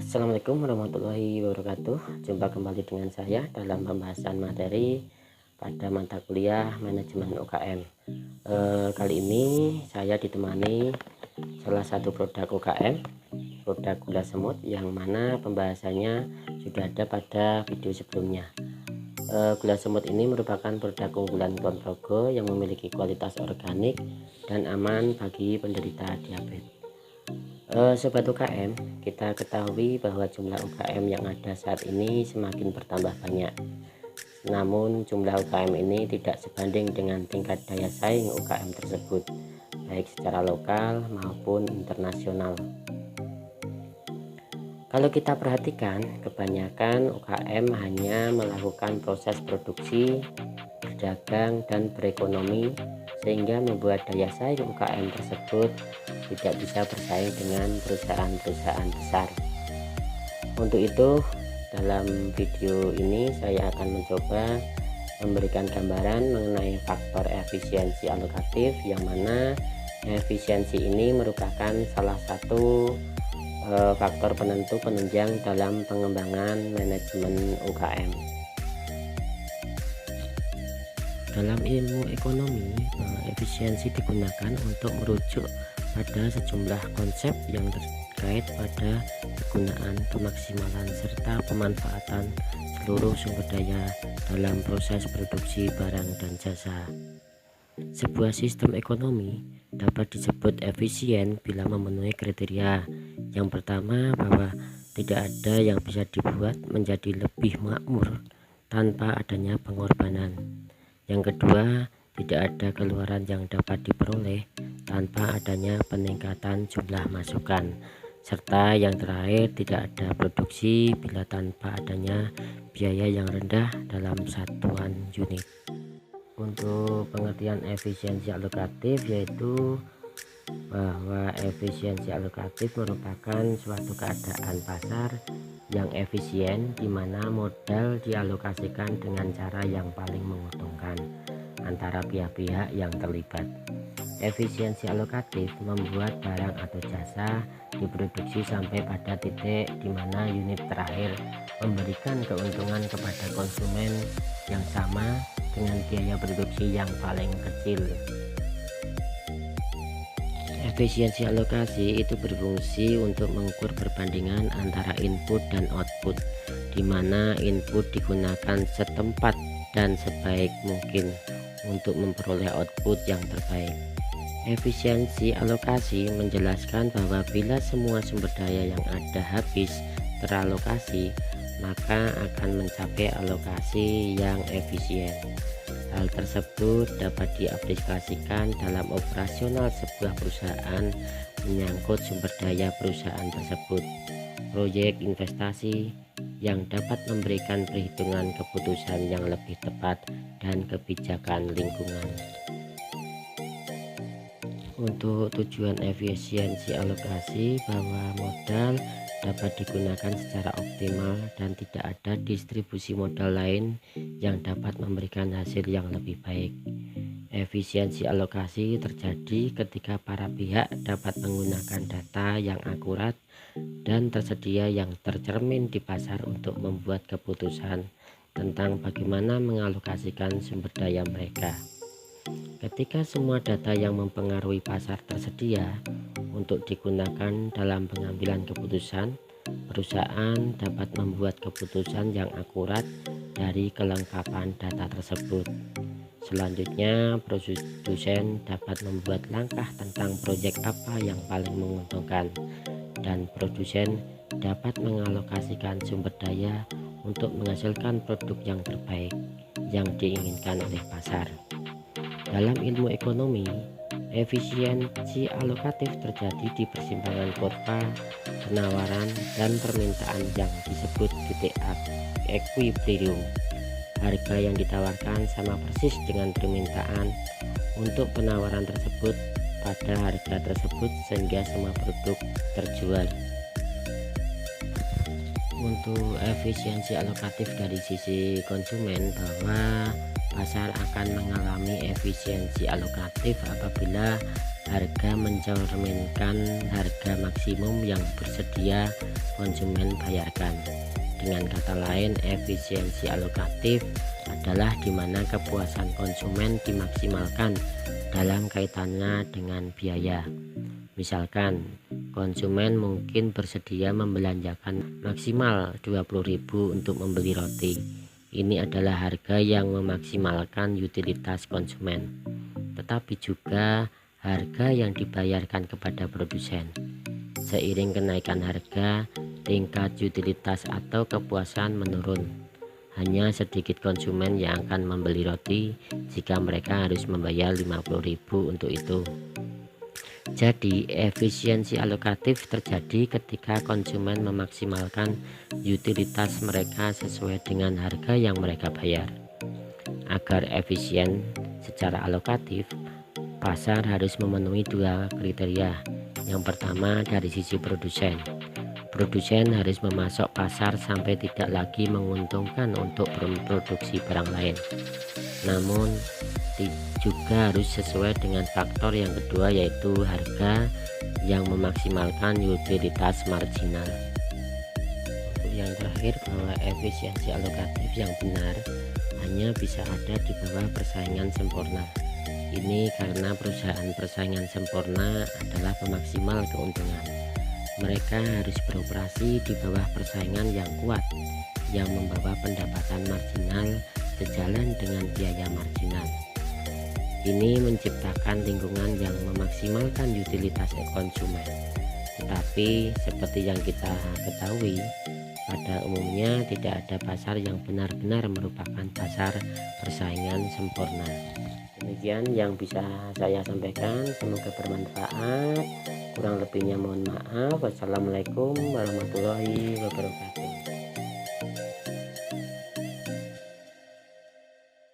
Assalamualaikum warahmatullahi wabarakatuh. Jumpa kembali dengan saya dalam pembahasan materi pada mata kuliah manajemen UKM. Kali ini saya ditemani salah satu produk UKM, produk gula semut, yang mana pembahasannya sudah ada pada video sebelumnya. Gula semut ini merupakan produk unggulan Kulon Progo yang memiliki kualitas organik dan aman bagi penderita diabetes. Sobat UKM, kita ketahui bahwa jumlah UKM yang ada saat ini semakin bertambah banyak. Namun jumlah UKM ini tidak sebanding dengan tingkat daya saing UKM tersebut, baik secara lokal maupun internasional. Kalau kita perhatikan, kebanyakan UKM hanya melakukan proses produksi, berdagang, dan berekonomi, sehingga membuat daya saing UKM tersebut tidak bisa bersaing dengan perusahaan-perusahaan besar. Untuk itu, dalam video ini saya akan mencoba memberikan gambaran mengenai faktor efisiensi alokatif, yang mana efisiensi ini merupakan salah satu faktor penentu penunjang dalam pengembangan manajemen UKM. Dalam ilmu ekonomi, efisiensi digunakan untuk merujuk pada sejumlah konsep yang terkait pada kegunaan, kemaksimalan, serta pemanfaatan seluruh sumber daya dalam proses produksi barang dan jasa. Sebuah sistem ekonomi dapat disebut efisien bila memenuhi kriteria. Yang pertama, bahwa tidak ada yang bisa dibuat menjadi lebih makmur tanpa adanya pengorbanan. Yang kedua, tidak ada keluaran yang dapat diperoleh tanpa adanya peningkatan jumlah masukan. Serta yang terakhir, tidak ada produksi bila tanpa adanya biaya yang rendah dalam satuan unit. Untuk pengertian efisiensi alokatif, yaitu bahwa efisiensi alokatif merupakan suatu keadaan pasar yang efisien di mana modal dialokasikan dengan cara yang paling menguntungkan antara pihak-pihak yang terlibat. Efisiensi alokatif membuat barang atau jasa diproduksi sampai pada titik di mana unit terakhir memberikan keuntungan kepada konsumen yang sama dengan biaya produksi yang paling kecil. Efisiensi alokasi itu berfungsi untuk mengukur perbandingan antara input dan output, di mana input digunakan setempat dan sebaik mungkin untuk memperoleh output yang terbaik. Efisiensi alokasi menjelaskan bahwa bila semua sumber daya yang ada habis teralokasi, maka akan mencapai alokasi yang efisien. Hal tersebut dapat diaplikasikan dalam operasional sebuah perusahaan menyangkut sumber daya perusahaan tersebut, proyek investasi yang dapat memberikan perhitungan keputusan yang lebih tepat dan kebijakan lingkungan. Untuk tujuan efisiensi alokasi, bahwa modal dapat digunakan secara optimal dan tidak ada distribusi modal lain yang dapat memberikan hasil yang lebih baik. Efisiensi alokasi terjadi ketika para pihak dapat menggunakan data yang akurat dan tersedia yang tercermin di pasar untuk membuat keputusan tentang bagaimana mengalokasikan sumber daya mereka. Ketika semua data yang mempengaruhi pasar tersedia untuk digunakan dalam pengambilan keputusan, perusahaan dapat membuat keputusan yang akurat dari kelengkapan data tersebut. Selanjutnya, produsen dapat membuat langkah tentang proyek apa yang paling menguntungkan, dan produsen dapat mengalokasikan sumber daya untuk menghasilkan produk yang terbaik yang diinginkan oleh pasar. Dalam ilmu ekonomi, efisiensi alokatif terjadi di persimpangan kurva penawaran dan permintaan yang disebut titik equilibrium. Harga yang ditawarkan sama persis dengan permintaan untuk penawaran tersebut pada harga tersebut, sehingga semua produk terjual. Untuk efisiensi alokatif dari sisi konsumen, bahwa pasar akan mengalami efisiensi alokatif apabila harga mencerminkan harga maksimum yang bersedia konsumen bayarkan. Dengan kata lain, efisiensi alokatif adalah di mana kepuasan konsumen dimaksimalkan dalam kaitannya dengan biaya. Misalkan, konsumen mungkin bersedia membelanjakan maksimal 20.000 untuk membeli roti. Ini adalah harga yang memaksimalkan utilitas konsumen, tetapi juga harga yang dibayarkan kepada produsen. Seiring kenaikan harga, tingkat utilitas atau kepuasan menurun. Hanya sedikit konsumen yang akan membeli roti jika mereka harus membayar 50.000 untuk itu. Jadi, efisiensi alokatif terjadi ketika konsumen memaksimalkan utilitas mereka sesuai dengan harga yang mereka bayar. Agar efisien secara alokatif, pasar harus memenuhi dua kriteria. Yang pertama, dari sisi produsen. Produsen harus memasok pasar sampai tidak lagi menguntungkan untuk memproduksi barang lain. Namun juga harus sesuai dengan faktor yang kedua, yaitu harga yang memaksimalkan utilitas marginal. Untuk yang terakhir, bahwa efisiensi alokatif yang benar hanya bisa ada di bawah persaingan sempurna. Ini karena perusahaan persaingan sempurna adalah pemaksimal keuntungan. Mereka harus beroperasi di bawah persaingan yang kuat yang membawa pendapatan marginal sejalan dengan biaya marginal. Ini menciptakan lingkungan yang memaksimalkan utilitas konsumen. Tetapi seperti yang kita ketahui, pada umumnya tidak ada pasar yang benar-benar merupakan pasar persaingan sempurna. Demikian yang bisa saya sampaikan, semoga bermanfaat. Kurang lebihnya mohon maaf. Wassalamualaikum warahmatullahi wabarakatuh.